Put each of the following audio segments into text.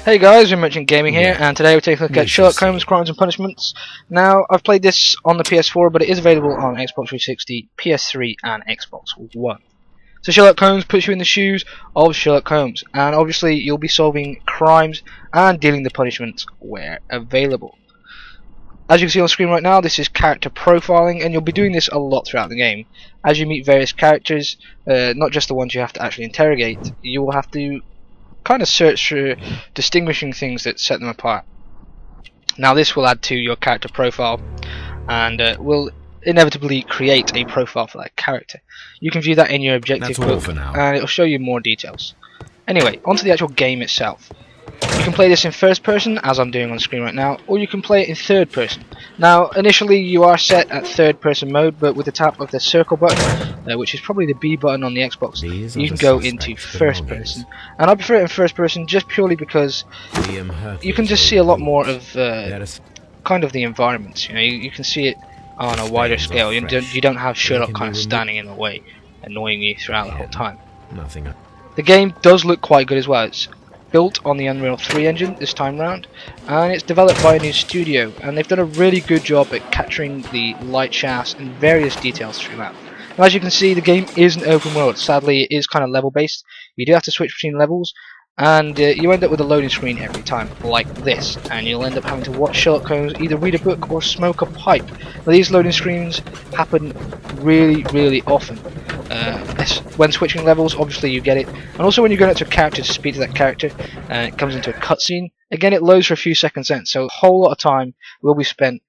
Hey guys, we're Merchant Gaming here, and today we're taking a look at Sherlock Holmes Crimes and Punishments. Now, I've played this on the PS4, but it is available on Xbox 360, PS3 and Xbox One. So Sherlock Holmes puts you in the shoes of Sherlock Holmes, and obviously you'll be solving crimes and dealing the punishments where available. As you can see on screen right now, this is character profiling, and you'll be doing this a lot throughout the game. As you meet various characters, not just the ones you have to actually interrogate, you will have to kind of search for distinguishing things that set them apart. Now this will add to your character profile and will inevitably create a profile for that character. You can view that in your objective book and it will show you more details. Anyway, onto the actual game itself. You can play this in first person, as I'm doing on screen right now, or you can play it in third person. Now, initially you are set at third person mode, but with the tap of the circle button, which is probably the B button on the Xbox, you can go into first person. And I prefer it in first person just purely because you can just see a lot more of kind of the environments. You know, you can see it on a wider scale. You don't have Sherlock kind of standing in the way, annoying you throughout the whole time. The game does look quite good as well. It's built on the Unreal 3 engine this time round, and it's developed by a new studio, and they've done a really good job at capturing the light shafts and various details throughout. Now, as you can see, the game is an open world. Sadly, it is kind of level based. You do have to switch between levels, and you end up with a loading screen every time, like this, and you'll end up having to watch Sherlock Holmes either read a book or smoke a pipe. Now, these loading screens happen really often. When switching levels, obviously you get it, and also when you go into a character to speak to that character, it comes into a cutscene. Again, it loads for a few seconds then, so a whole lot of time will be spent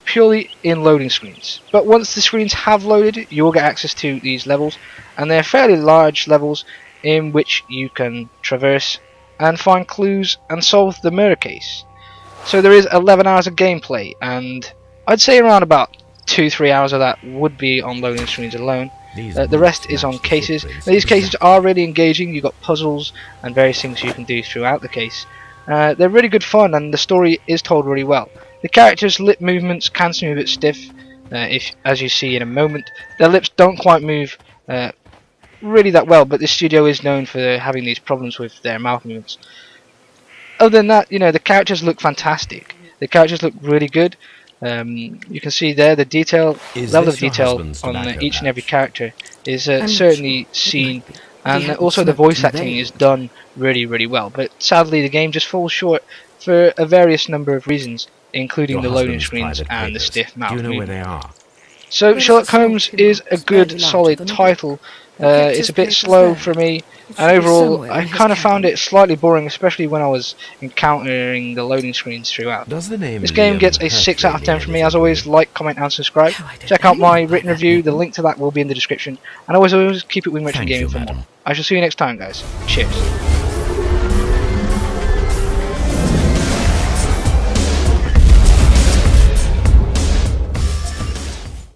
purely in loading screens. But once the screens have loaded, you will get access to these levels, and they're fairly large levels in which you can traverse and find clues and solve the murder case. So there is 11 hours of gameplay, and I'd say around about 2-3 hours of that would be on loading screens alone. The rest is on cases. Now, these cases are really engaging. You've got puzzles and various things you can do throughout the case. They're really good fun, and the story is told really well. The characters' lip movements can seem a bit stiff, as you see in a moment. Their lips don't quite move really that well, but the studio is known for having these problems with their mouth movements. Other than that, you know, the characters look fantastic. The characters look really good. You can see there the level of detail on each and every character is certainly seen, and also the voice acting is done really well. But sadly, the game just falls short for a various number of reasons, including the loading screens and the stiff mouth movement. So Sherlock Holmes is a good, solid title. It's a bit slow for me, and overall I kind of found it slightly boring, especially when I was encountering the loading screens throughout. This game gets a 6 out of 10 from me. As always, like, comment and subscribe. Check out my written review, the link to that will be in the description, and always keep it with Merchant Gaming for more. I shall see you next time, guys. Cheers.